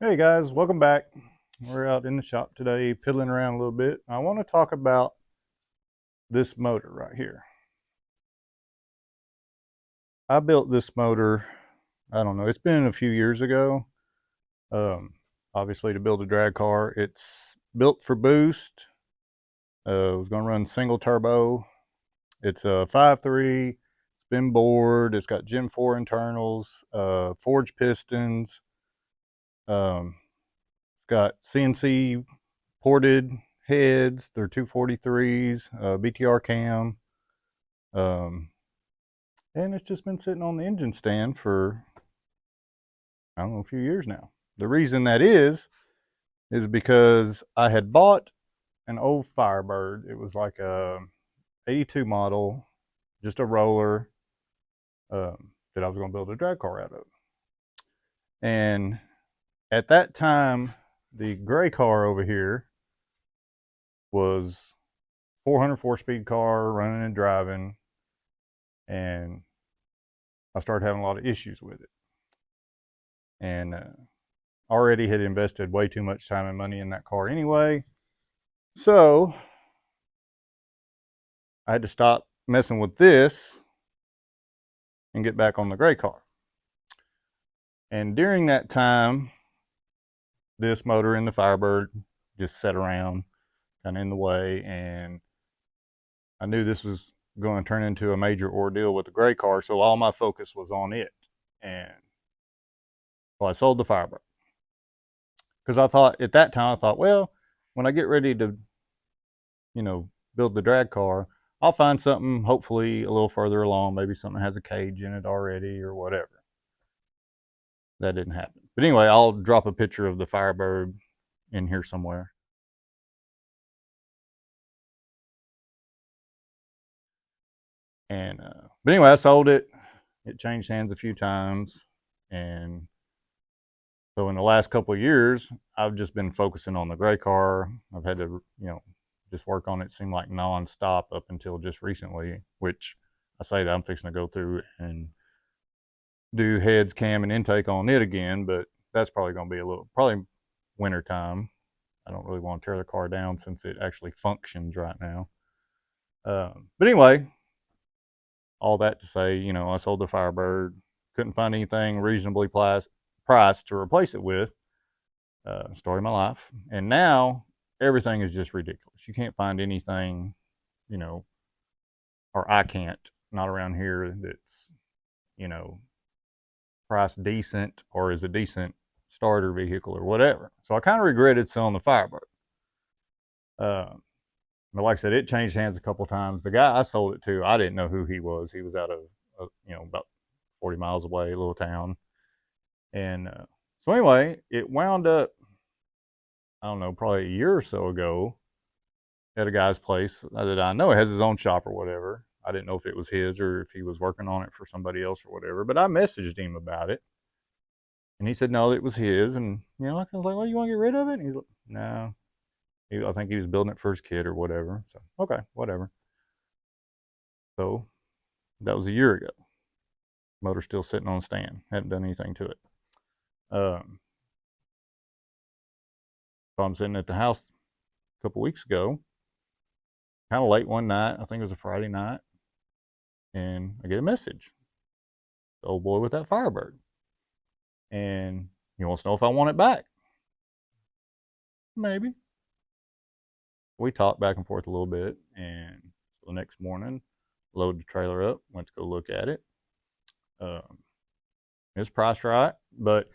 Hey guys, welcome back. We're out in the shop today, piddling around a little bit. I want to talk about this motor right here. I built this motor, I don't know, it's been a few years ago. Um, Obviously, to build a drag car, it's built for boost. It was going to run single turbo. It's a 5.3 spin board. It's got Gen 4 internals, forged pistons. It's got CNC ported heads. They're 243s, BTR cam. Um, and it's just been sitting on the engine stand for, I don't know, a few years now. The reason that is because I had bought an old Firebird. It was like a 82 model, just a roller, that I was going to build a drag car out of. And at that time, the gray car over here was 404 speed car running and driving, and I started having a lot of issues with it. And already had invested way too much time and money in that car anyway. So I had to stop messing with this and get back on the gray car. And during that time, this motor in the Firebird just sat around kind of in the way. And I knew this was going to turn into a major ordeal with the gray car. So all my focus was on it. And so I sold the Firebird. Because I thought at that time, I thought, well, when I get ready to, build the drag car, I'll find something hopefully a little further along, maybe something that has a cage in it already or whatever. That didn't happen. But anyway, I'll drop a picture of the Firebird in here somewhere. And but anyway, I sold it. It changed hands a few times, and so in the last couple of years, I've just been focusing on the gray car. I've had to, just work on it. Seemed like nonstop up until just recently, which I say that I'm fixing to go through and do heads, cam, and intake on it again. But that's probably going to be probably winter time. I don't really want to tear the car down since it actually functions right now. But anyway, all that to say, I sold the Firebird, couldn't find anything reasonably priced to replace it with. Story of my life. And now everything is just ridiculous. You can't find anything, you know, or I can't, not around here, that's, you know, priced decent or is a decent starter vehicle or whatever. So I kind of regretted selling the Firebird. Uh, but like I said, it changed hands a couple times. The guy I sold it to, I didn't know who he was. He was out of, about 40 miles away, a little town. And so anyway, it wound up, I don't know, probably a year or so ago at a guy's place that I know has his own shop or whatever. I didn't know if it was his or if he was working on it for somebody else or whatever. But I messaged him about it, and he said no, it was his. And I was like, well, you want to get rid of it? And he's like, no. I think he was building it for his kid or whatever. So okay, whatever. So that was a year ago. Motor's still sitting on a stand. Hadn't done anything to it. Um, so I'm sitting at the house a couple weeks ago, kind of late one night. I think it was a Friday night, and I get a message. The old boy with that Firebird, and he wants to know if I want it back. Maybe. We talked back and forth a little bit, and so the next morning, loaded the trailer up, went to go look at it. Um, it was priced right, but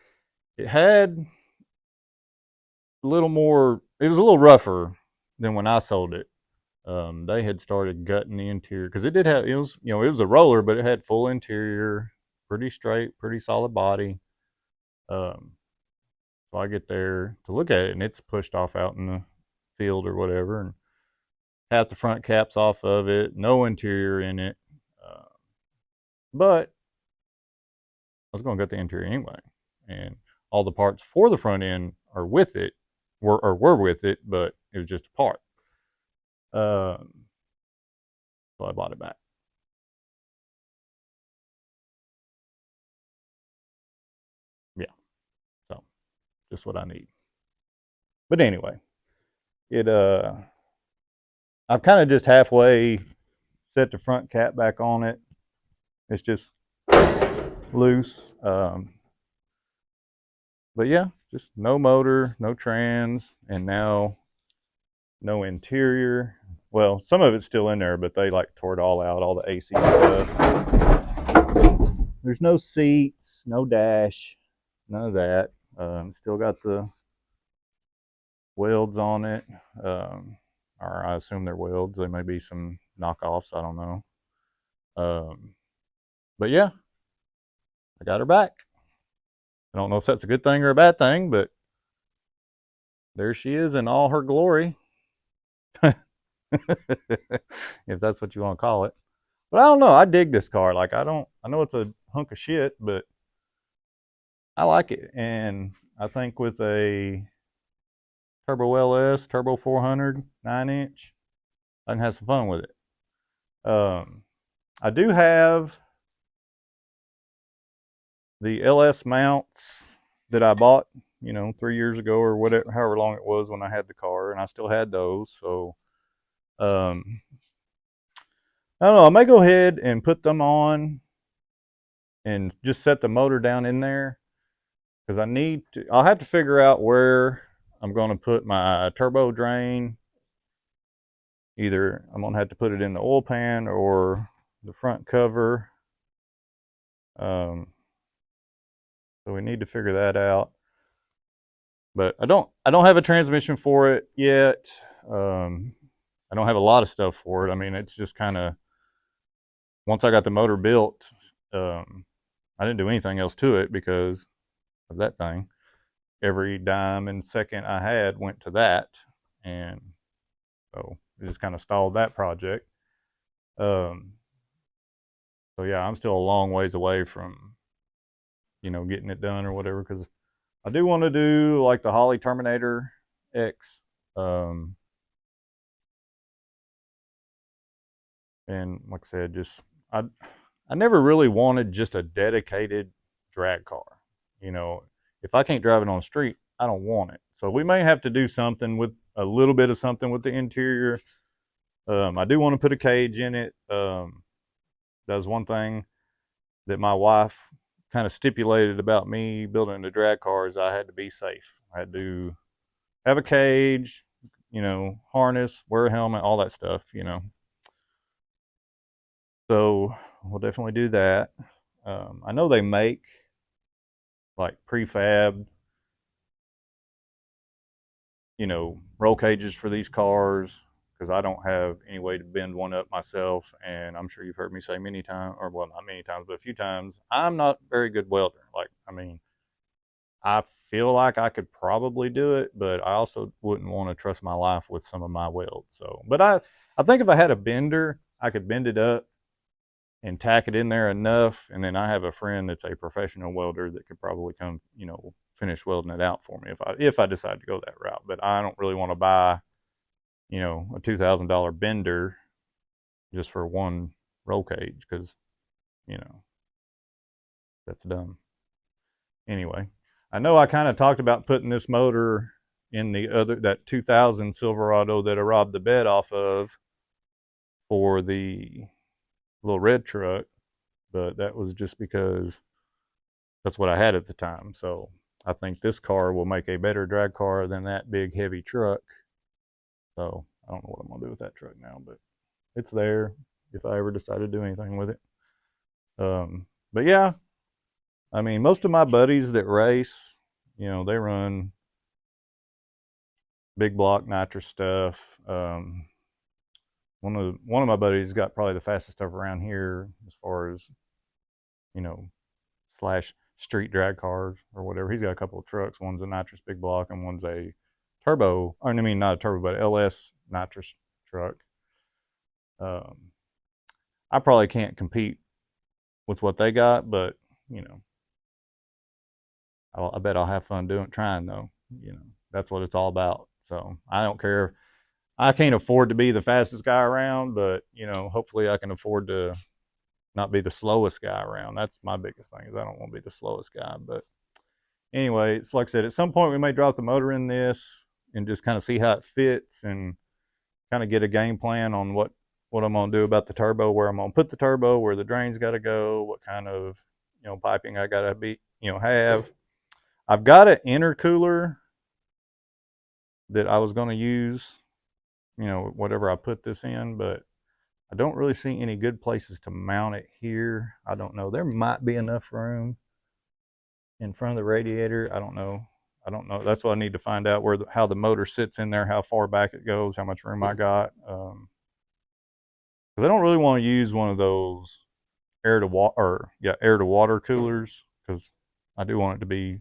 it had a little more. It was a little rougher than when I sold it. They had started gutting the interior because it did have. It was a roller, but it had full interior, pretty straight, pretty solid body. Um, so I get there to look at it, and it's pushed off out in the field or whatever, and half the front caps off of it, no interior in it. Uh, but I was going to gut the interior anyway, and all the parts for the front end are with it, were with it, but it was just a part. Um, so I bought it back. Yeah, so just what I need. But anyway, it I've kind of just halfway set the front cap back on it. It's just loose. But yeah, just no motor, no trans, and now no interior. Well, some of it's still in there, but they like tore it all out, all the AC stuff. There's no seats, no dash, none of that. Still got the welds on it, or I assume they're welds. They may be some knockoffs. I don't know. But yeah, I got her back. I don't know if that's a good thing or a bad thing, but there she is in all her glory, if that's what you want to call it. But I don't know. I dig this car. Like I know it's a hunk of shit, but I like it, and I think with a Turbo LS, Turbo 400, 9-inch, I can have some fun with it. I do have the LS mounts that I bought, 3 years ago or whatever, however long it was when I had the car, and I still had those. So, I don't know. I may go ahead and put them on and just set the motor down in there because I'll have to figure out where I'm going to put my turbo drain. Either I'm going to have to put it in the oil pan or the front cover. So we need to figure that out. But I don't have a transmission for it yet. I don't have a lot of stuff for it. I mean, it's just kind of, once I got the motor built, I didn't do anything else to it because of that thing. Every dime and second I had went to that, and so it just kind of stalled that project. So yeah, I'm still a long ways away from, getting it done or whatever, because I do want to do like the Holley Terminator X. And like I said, I never really wanted just a dedicated drag car. If I can't drive it on the street, I don't want it. So we may have to do something with a little bit of something with the interior. I do want to put a cage in it. That was one thing that my wife kind of stipulated about me building the drag cars. I had to be safe. I had to have a cage, harness, wear a helmet, all that stuff. So we'll definitely do that. I know they make like prefab, roll cages for these cars because I don't have any way to bend one up myself. And I'm sure you've heard me say many times, or well, not many times, but a few times, I'm not a very good welder. Like, I mean, I feel like I could probably do it, but I also wouldn't want to trust my life with some of my welds. So, but I think if I had a bender, I could bend it up and tack it in there enough. And then I have a friend that's a professional welder that could probably come, finish welding it out for me if I decide to go that route. But I don't really want to buy, a $2,000 bender just for one roll cage because, that's dumb. Anyway, I know I kind of talked about putting this motor in that 2000 Silverado that I robbed the bed off of for the little red truck, but that was just because that's what I had at the time. So I think this car will make a better drag car than that big heavy truck. So I don't know what I'm gonna do with that truck now, but it's there if I ever decide to do anything with it. But yeah, I mean, most of my buddies that race, they run big block nitrous stuff. One of my buddies got probably the fastest stuff around here as far as, slash street drag cars or whatever. He's got a couple of trucks. One's a nitrous big block and one's a turbo. I mean, not a turbo, but LS nitrous truck. I probably can't compete with what they got, but I bet I'll have fun trying though. That's what it's all about. So I don't care. I can't afford to be the fastest guy around, but hopefully I can afford to not be the slowest guy around. That's my biggest thing is I don't want to be the slowest guy. But anyway, it's like I said, at some point we may drop the motor in this and just kind of see how it fits and kind of get a game plan on what I'm going to do about the turbo, where I'm going to put the turbo, where the drain's got to go, what kind of, piping I got to be, have. I've got an intercooler that I was going to use, whatever I put this in, but I don't really see any good places to mount it here. I don't know. There might be enough room in front of the radiator. I don't know. That's what I need to find out, how the motor sits in there, how far back it goes, how much room I got. Because I don't really want to use one of those air to water coolers, because I do want it to be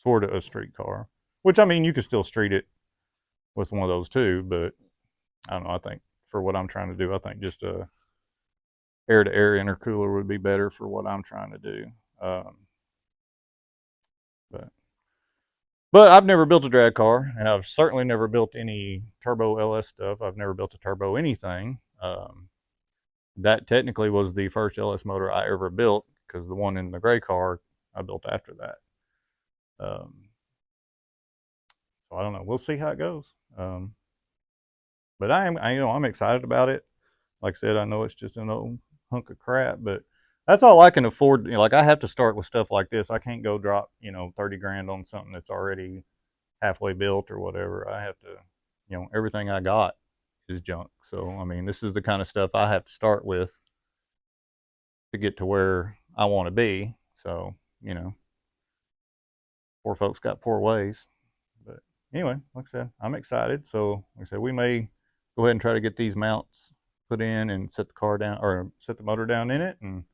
sort of a street car. Which, I mean, you could still street it with one of those too, but I don't know. I think for what I'm trying to do, I think just a air to air intercooler would be better for what I'm trying to do. But I've never built a drag car, and I've certainly never built any turbo LS stuff. I've never built a turbo anything. That technically was the first LS motor I ever built, because the one in the gray car I built after that. So I don't know. We'll see how it goes. But I'm excited about it. Like I said, I know it's just an old hunk of crap, but that's all I can afford. Like, I have to start with stuff like this. I can't go drop 30 grand on something that's already halfway built or whatever. I have to, everything I got is junk. So I mean, this is the kind of stuff I have to start with to get to where I want to be. So, poor folks got poor ways. But anyway, like I said, I'm excited. So like I said, we may go ahead and try to get these mounts put in and set the car down, or set the motor down in it. And of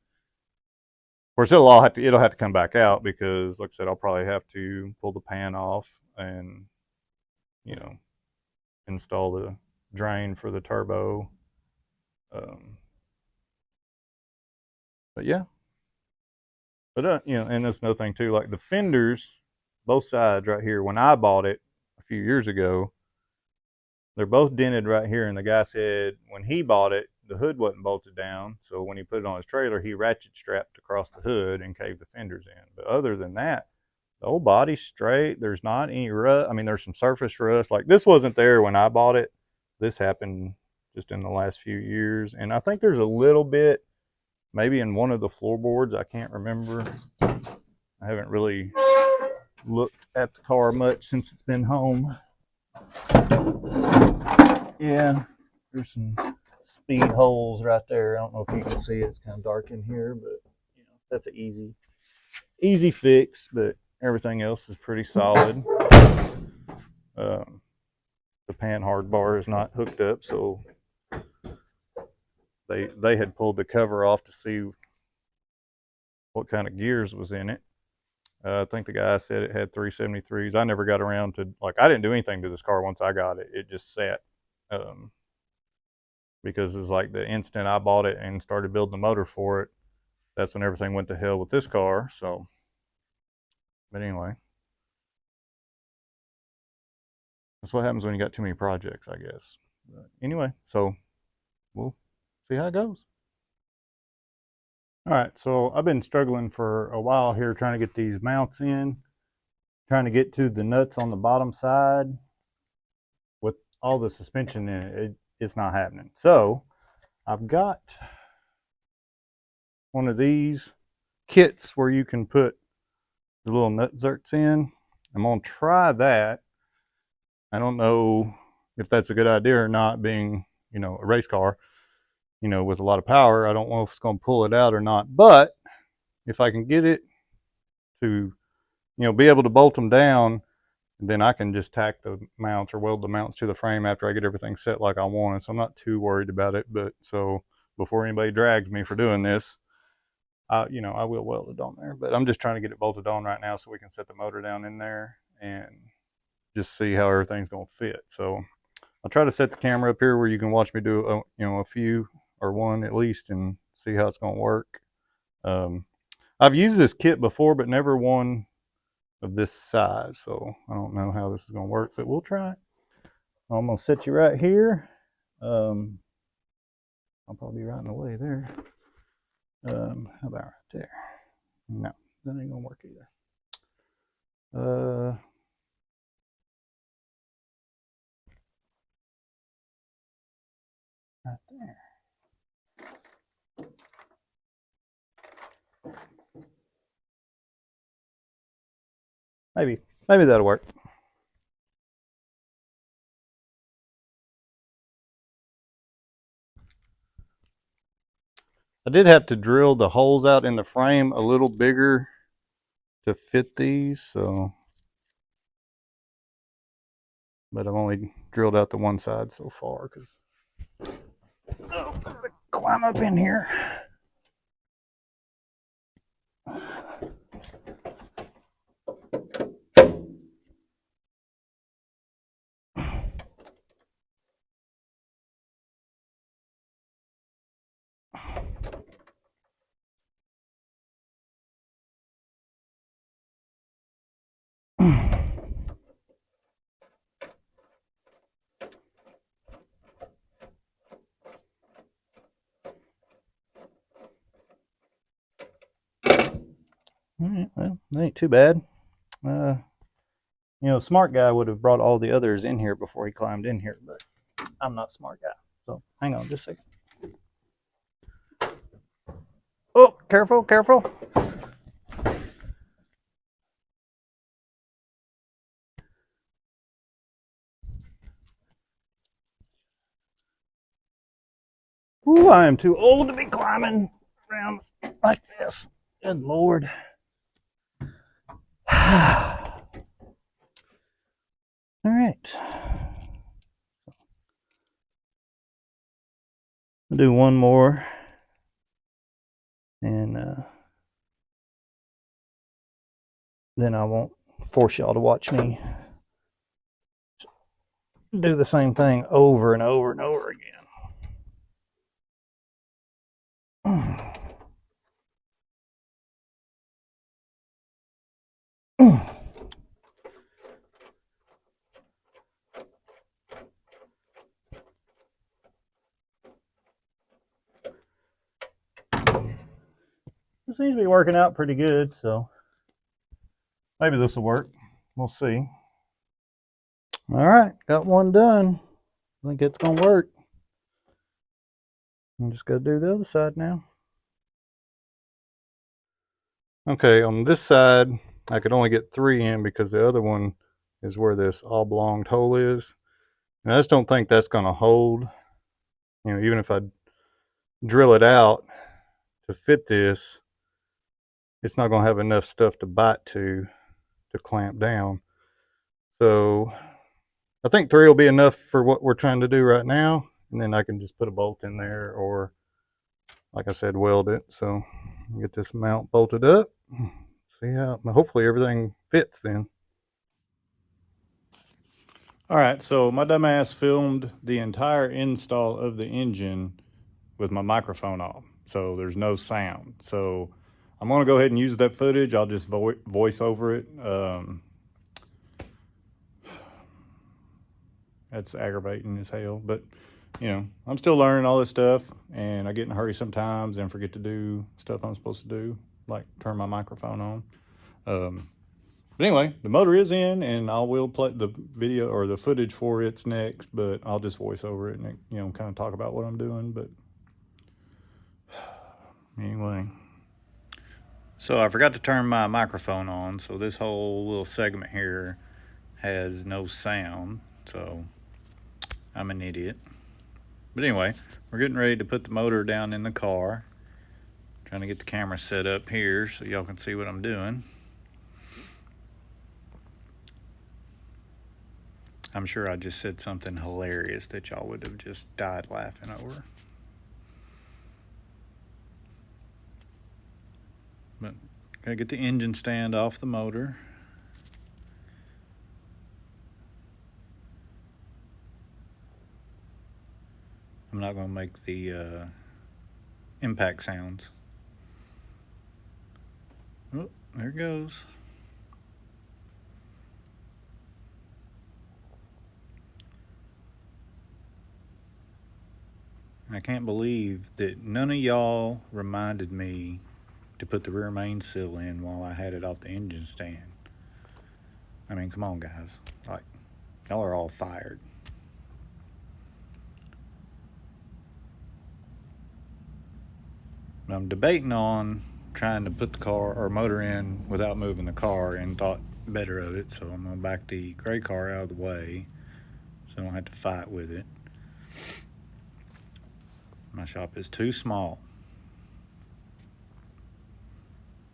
course, it'll have to come back out, because like I said, I'll probably have to pull the pan off and install the drain for the turbo. But yeah, but and that's another thing too. Like the fenders, both sides right here. When I bought it a few years ago, they're both dented right here. And the guy said when he bought it, the hood wasn't bolted down. So when he put it on his trailer, he ratchet strapped across the hood and caved the fenders in. But other than that, the whole body's straight. There's not any rust. I mean, there's some surface rust. Like, this wasn't there when I bought it. This happened just in the last few years. And I think there's a little bit, maybe in one of the floorboards. I can't remember. I haven't really looked at the car much since it's been home. Yeah, there's some speed holes right there. I don't know if you can see it. It's kind of dark in here, but that's an easy fix. But everything else is pretty solid. The pan hard bar is not hooked up, so they had pulled the cover off to see what kind of gears was in it. I think the guy said it had 373s. I never got around to, I didn't do anything to this car once I got it. It just sat. Because it's like the instant I bought it and started building the motor for it, that's when everything went to hell with this car. So, but anyway, that's what happens when you got too many projects, I guess. But anyway, so we'll see how it goes. All right, so I've been struggling for a while here trying to get these mounts in, trying to get to the nuts on the bottom side. With all the suspension in it, it's not happening. So I've got one of these kits where you can put the little nut zerks in. I'm gonna try that. I don't know if that's a good idea or not, being a race car with a lot of power. I don't know if it's going to pull it out or not, but if I can get it to be able to bolt them down, then I can just tack the mounts or weld the mounts to the frame after I get everything set like I want it. So I'm not too worried about it. But so before anybody drags me for doing this, I will weld it on there. But I'm just trying to get it bolted on right now so we can set the motor down in there and just see how everything's going to fit. So I'll try to set the camera up here where you can watch me do a few, or one at least, and see how it's going to work. I've used this kit before, but never one of this size, so I don't know how this is going to work, but we'll try it. I'm going to set you right here. I'll probably be right in the way there. How about right there? No, that ain't going to work either. Uh, right there. Maybe that'll work. I did have to drill the holes out in the frame a little bigger to fit these, so, but I've only drilled out the one side so far because I'm gonna climb up in here. All right, well, that ain't too bad. You know, smart guy would have brought all the others in here before he climbed in here, but I'm not a smart guy. So hang on just a second. Oh, careful, careful. Ooh, I am too old to be climbing around like this. Good Lord. All right. I'll do one more. And then I won't force y'all to watch me do the same thing over and over and over again. It seems to be working out pretty good, so maybe this will work. We'll see. All right, got one done. I think it's gonna work. I'm just gonna do the other side now. Okay, on this side, I could only get 3 in because the other one is where this oblong hole is. And I just don't think that's gonna hold. You know, even if I drill it out to fit this, it's not gonna have enough stuff to bite to clamp down. So I think 3 will be enough for what we're trying to do right now, and then I can just put a bolt in there, or like I said, weld it. So get this mount bolted up. See how, hopefully everything fits then. All right, so my dumbass filmed the entire install of the engine with my microphone off, so there's no sound. So I'm gonna go ahead and use that footage. I'll just voice over it. That's aggravating as hell, but you know, I'm still learning all this stuff, and I get in a hurry sometimes and forget to do stuff I'm supposed to do, like turn my microphone on. But anyway, the motor is in, and I will play the video or the footage for it's next, but I'll just voice over it and, you know, kind of talk about what I'm doing. But anyway, so I forgot to turn my microphone on, so this whole little segment here has no sound, so I'm an idiot. But anyway, we're getting ready to put the motor down in the car. Trying to get the camera set up here so y'all can see what I'm doing. I'm sure I just said something hilarious that y'all would have just died laughing over. But gotta get the engine stand off the motor. I'm not gonna make the impact sounds. Oh, there it goes. I can't believe that none of y'all reminded me to put the rear main seal in while I had it off the engine stand. I mean, come on, guys. Like, y'all are all fired. I'm debating on trying to put the car or motor in without moving the car and thought better of it. So I'm going to back the gray car out of the way so I don't have to fight with it. My shop is too small,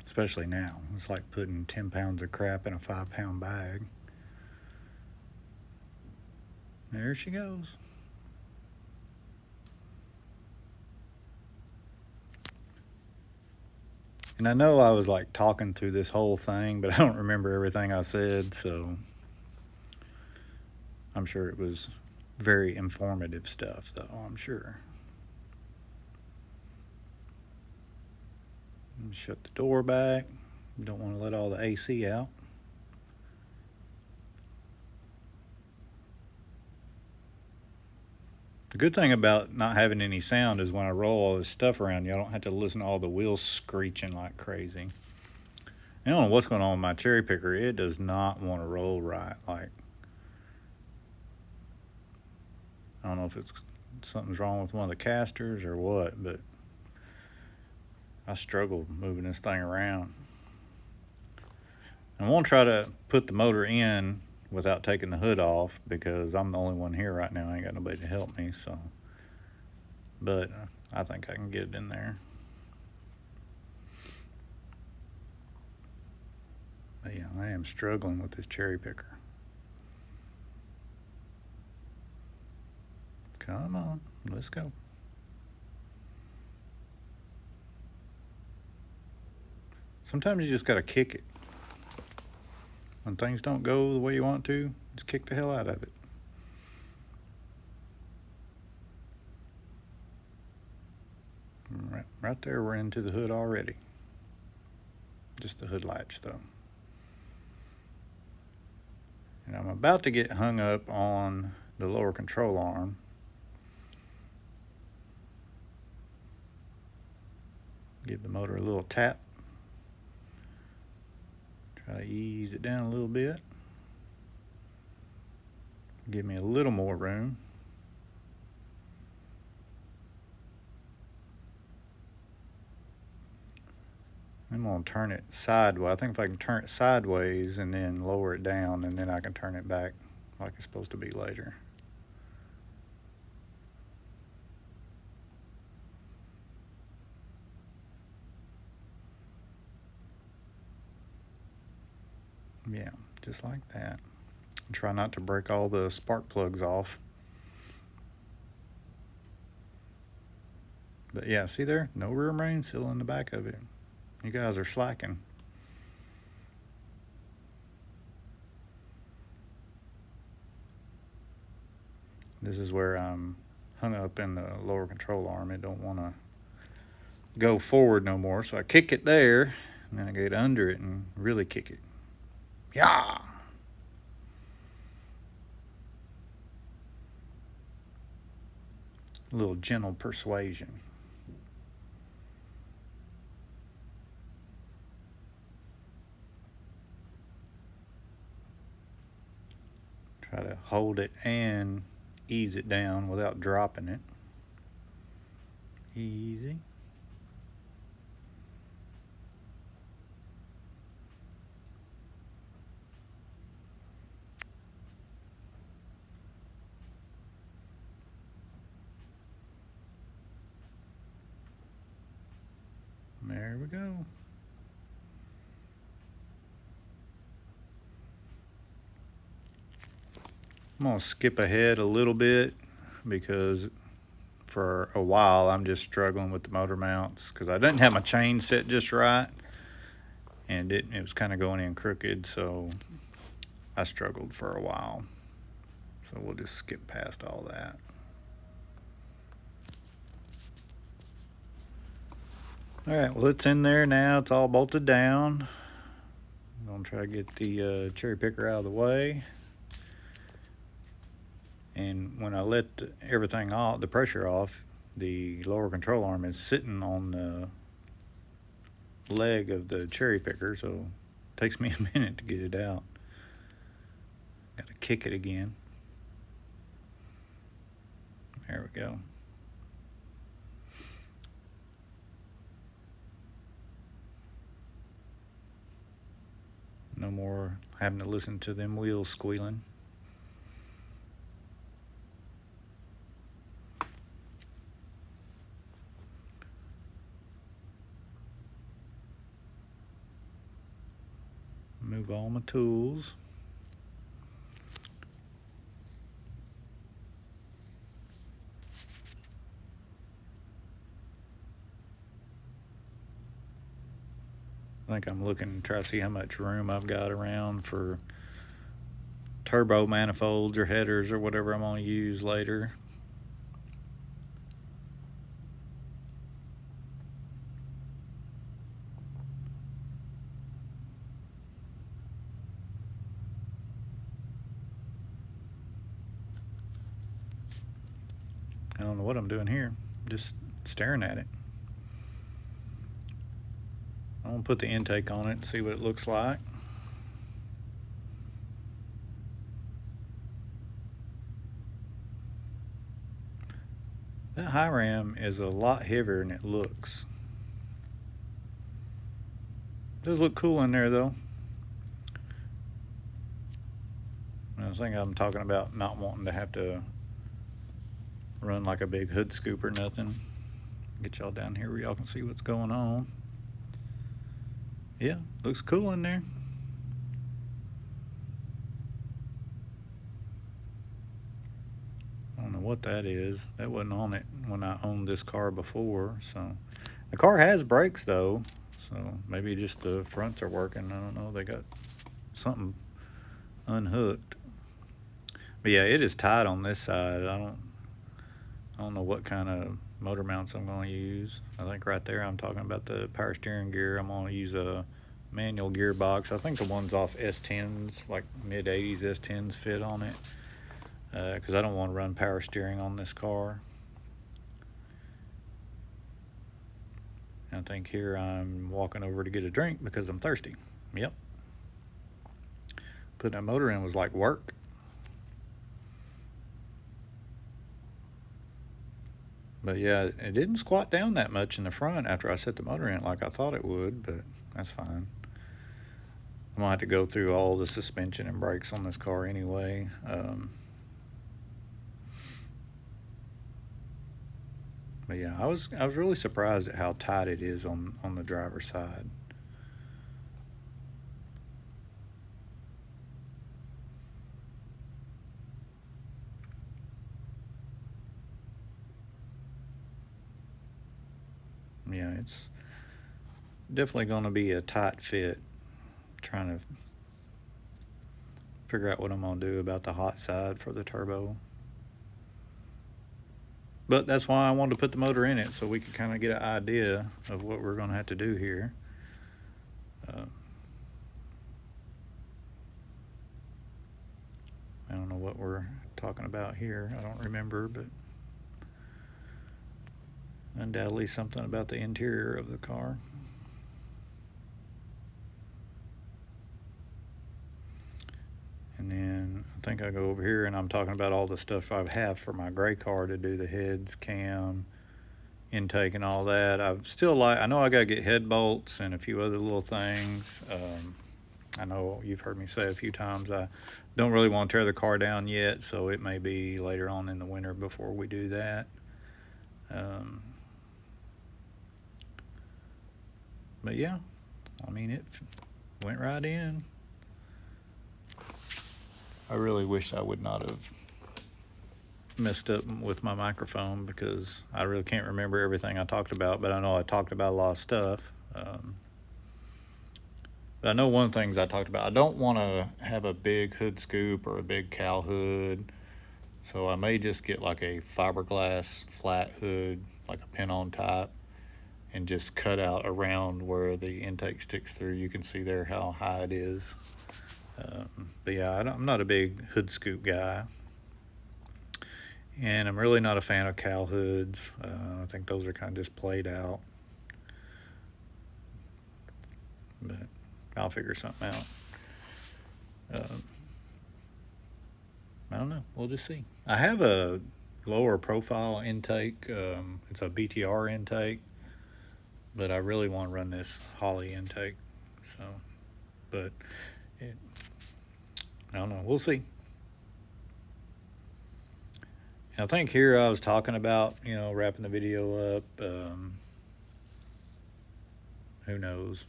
especially now. It's like putting 10 pounds of crap in a 5-pound bag. There she goes. And I know I was like talking through this whole thing, but I don't remember everything I said, so I'm sure it was very informative stuff, though, I'm sure. Shut the door back. Don't want to let all the AC out. The good thing about not having any sound is when I roll all this stuff around you, I don't have to listen to all the wheels screeching like crazy. I don't know what's going on with my cherry picker. It does not want to roll right. Like, I don't know if it's something's wrong with one of the casters or what, but I struggle moving this thing around. I won't try to put the motor in without taking the hood off because I'm the only one here right now. I ain't got nobody to help me, so. But I think I can get it in there. But yeah, I am struggling with this cherry picker. Come on, let's go. Sometimes you just gotta kick it. When things don't go the way you want to, just kick the hell out of it. Right there, we're into the hood already. Just the hood latch, though. And I'm about to get hung up on the lower control arm. Give the motor a little tap. Try to ease it down a little bit. Give me a little more room. I'm going to turn it sideways. I think if I can turn it sideways and then lower it down, and then I can turn it back like it's supposed to be later. Yeah, just like that. Try not to break all the spark plugs off. But yeah, see there? No rear main seal in the back of it. You guys are slacking. This is where I'm hung up in the lower control arm. It don't want to go forward no more. So I kick it there, and then I get under it and really kick it. Yeah. A little gentle persuasion. Try to hold it and ease it down without dropping it. Easy. There we go. I'm going to skip ahead a little bit because for a while I'm just struggling with the motor mounts because I didn't have my chain set just right, and it was kind of going in crooked, so I struggled for a while. So we'll just skip past all that. All right, well, it's in there now. It's all bolted down. I'm going to try to get the cherry picker out of the way. And when I let everything off, the pressure off, the lower control arm is sitting on the leg of the cherry picker, so it takes me a minute to get it out. kick it again. There we go. No more having to listen to them wheels squealing. Move all my tools. I think I'm looking to try to see how much room I've got around for turbo manifolds or headers or whatever I'm going to use later. I don't know what I'm doing here, just staring at it. I'm going to put the intake on it and see what it looks like. That high ram is a lot heavier than it looks. It does look cool in there though. I think I'm talking about not wanting to have to run like a big hood scoop or nothing. Get y'all down here where y'all can see what's going on. Yeah, looks cool in there. I don't know what that is. That wasn't on it when I owned this car before. So the car has brakes though, so maybe just the fronts are working. I don't know. They got something unhooked. But yeah, it is tight on this side. I don't know what kind of motor mounts I'm going to use. I think right there I'm talking about the power steering gear. I'm going to use a manual gearbox. I think the ones off S10s, like mid-80s S10s, fit on it because I don't want to run power steering on this car. And I think here I'm walking over to get a drink because I'm thirsty. Yep. Putting that motor in was like work. But yeah, it didn't squat down that much in the front after I set the motor in like I thought it would, but that's fine. I'm gonna have to go through all the suspension and brakes on this car anyway. But yeah, I was really surprised at how tight it is on the driver's side. Yeah, it's definitely going to be a tight fit. Trying to figure out what I'm going to do about the hot side for the turbo. But that's why I wanted to put the motor in it so we could kind of get an idea of what we're going to have to do here. I don't know what we're talking about here. I don't remember, but undoubtedly something about the interior of the car. And then I think I go over here and I'm talking about all the stuff I have for my gray car to do the heads, cam, intake, and all that. I know I got to get head bolts and a few other little things. I know you've heard me say a few times I don't really want to tear the car down yet, so it may be later on in the winter before we do that. But yeah, I mean, it went right in. I really wish I would not have messed up with my microphone because I really can't remember everything I talked about, but I know I talked about a lot of stuff. But I know one of the things I talked about, I don't want to have a big hood scoop or a big cowl hood, so I may just get like a fiberglass flat hood, like a pin-on type, and just cut out around where the intake sticks through. You can see there how high it is. But yeah, I'm not a big hood scoop guy. And I'm really not a fan of cowl hoods. I think those are kind of just played out. But I'll figure something out. don't know. We'll just see. I have a lower profile intake. It's a BTR intake, but I really want to run this Holley intake. So, but I don't know. We'll see. I think here I was talking about, wrapping the video up. Who knows?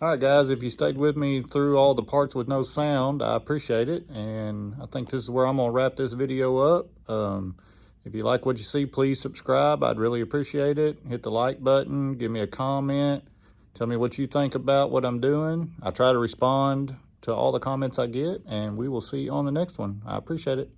All right, guys, if you stayed with me through all the parts with no sound, I appreciate it. And I think this is where I'm going to wrap this video up. If you like what you see, please subscribe. I'd really appreciate it. Hit the like button. Give me a comment. Tell me what you think about what I'm doing. I try to respond to all the comments I get, and we will see you on the next one. I appreciate it.